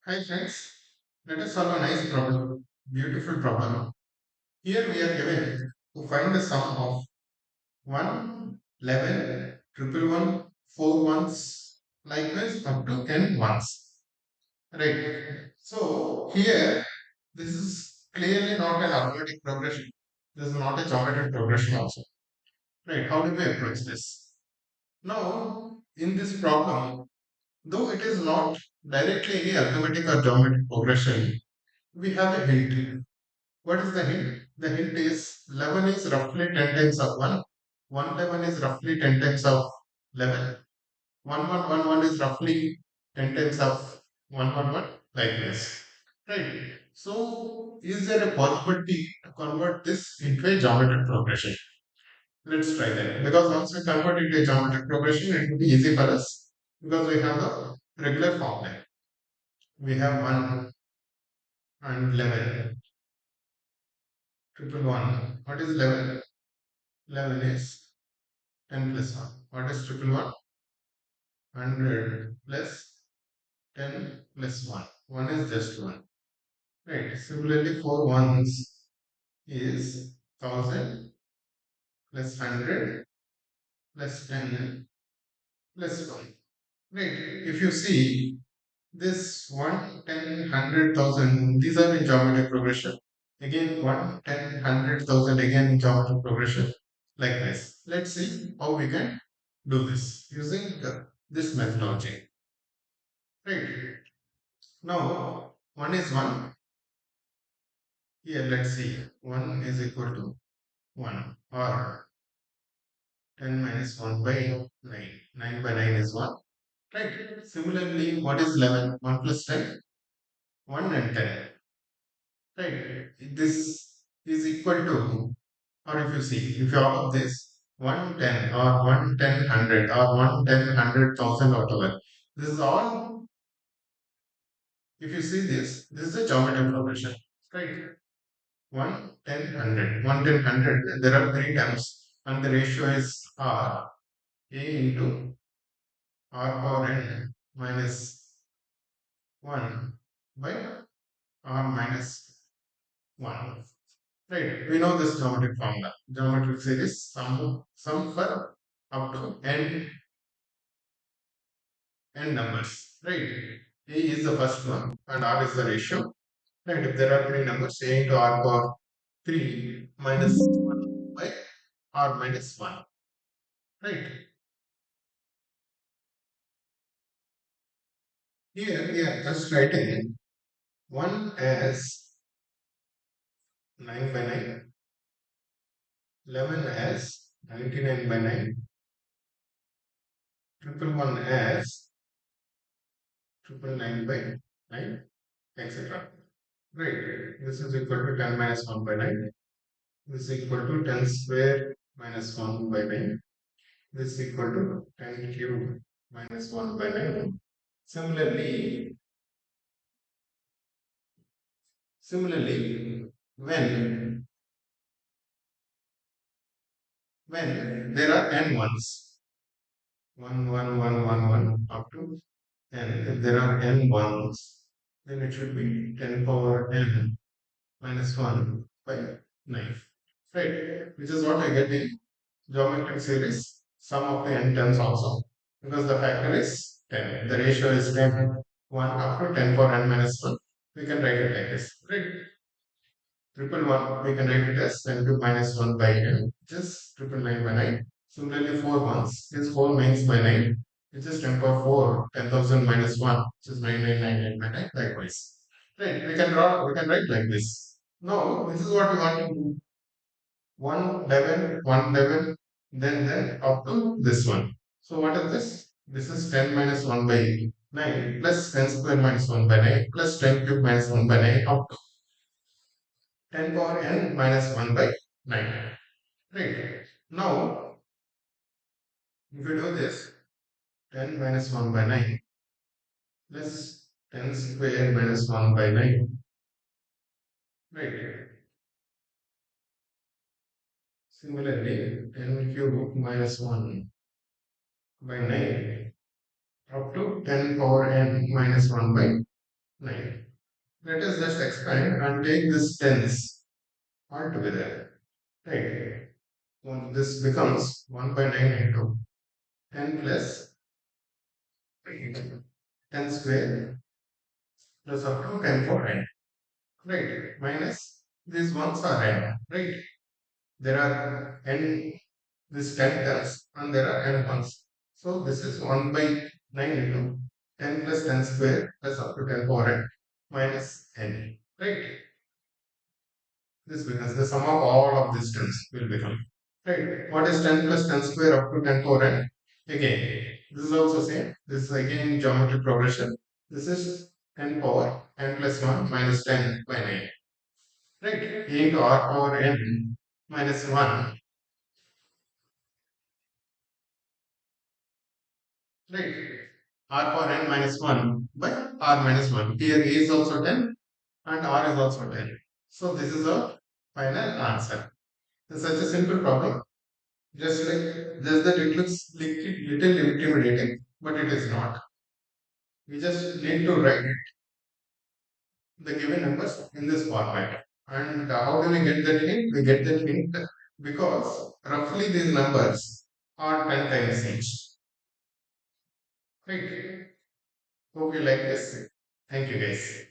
Hi friends, let us solve a nice problem, beautiful problem. Here we are given to find the sum of 1, 11, triple one, 4 ones, likewise up to 10 ones. Right. So here this is clearly not an arithmetic progression. This is not a geometric progression also. Right. How do we approach this? Now, in this problem, though it is not directly any arithmetic or geometric progression, we have a hint. What is the hint? The hint is 11 is roughly 10 times of 1. 111 is roughly 10 times of 11. 1111 is roughly 10 times of 111, like this. Right. So, is there a possibility to convert this into a geometric progression? Let's try that. Because once we convert it to a geometric progression, it will be easy for us because we have the regular formula. We have 1 and 11, triple one. What is 11? 11 is 10 plus 1. What is triple one? 100 plus 10 plus 1. 1 is just 1. Right. Similarly, 4 ones is 1000 plus 100 plus 10 plus 1. Right. If you see this 1, 10, 100,000, these are in geometric progression. Again, 1, 10, 100,000 again in geometric progression. Like this. Let's see how we can do this using this methodology. Right. Now, 1 is 1. Here, let's see. 1 is equal to 1 or 10 minus 1 by 9. 9 by 9 is 1. Right. Similarly, what is 11? 1 plus 10? 1 and 10. Right. This is equal to, or if you see, if you add this 110 or 110 100 or 110 100,000 whatever, this is all, if you see this is a geometric progression. Right. 1, 10, 100. 1, 10, 100. There are three terms, and the ratio is R, A into R power n minus 1 by R minus 1. Right. We know this geometric formula. Geometric series sum for up to n numbers. Right. A is the first one, and R is the ratio. Right. If there are three numbers, A into R power 3 minus 1 by R minus 1. Right. Here we are just writing 1 as 9 by 9, 11 as 99 by 9, triple one as triple nine by 9, etc. Right. This is equal to 10 minus 1 by 9. This is equal to 10 square minus 1 by 9. This is equal to 10 cube minus 1 by 9. Similarly, similarly, when there are n ones, 1, 1, 1, 1, 1 up to n, if there are n ones, then it should be 10 power n minus 1 by 9. Right, which is what I get in geometric series, sum of the n terms also. Because the factor is 10, the ratio is 10, 1 up to 10 power n minus 1. We can write it like this. Right, triple one, we can write it as 10 to minus 1 by n, which is triple nine by 9. Similarly, 4 ones is 4 nines by 9, which is 10 power 4, 10,000 minus 1, which is 9999 by 9, likewise. Right, we can write like this. Now, this is what we want to do. 111, 111, then up to this one. So what is this? This is 10 minus 1 by 9 plus 10 square minus 1 by 9 plus 10 cube minus 1 by 9 up to 10 power n minus 1 by 9. Right. Now, if you do this, 10 minus 1 by 9 plus 10 square minus 1 by 9. Right. Similarly, 10 cube minus 1 by 9 up to 10 power n minus 1 by 9. Let us just expand and take this tens all together. Right. This becomes 1 by 9 into 10 plus 8. 10 square plus up to 10 for n. Right. Minus these ones are n. Right. There are n, this 10 terms and there are n ones. So this is 1 by 9 into 10 plus 10 square plus up to 10 power n minus n. Right. This becomes the sum of all of these terms will become. Right. What is 10 plus 10 square up to 10 power n? Again, this is also same. This is again geometric progression. This is 10 power n plus 1 minus 10 by 9. Right. Into r power n minus 1. Right. R power n minus 1 by r minus 1. Here a is also 10 and r is also 10. So this is our final answer. It's such a simple problem. Just that it looks little intimidating, but it is not. We just need to write the given numbers in this format. And how do we get that hint? We get that hint because roughly these numbers are 10 times each. Right? Hope you like this. Thank you guys.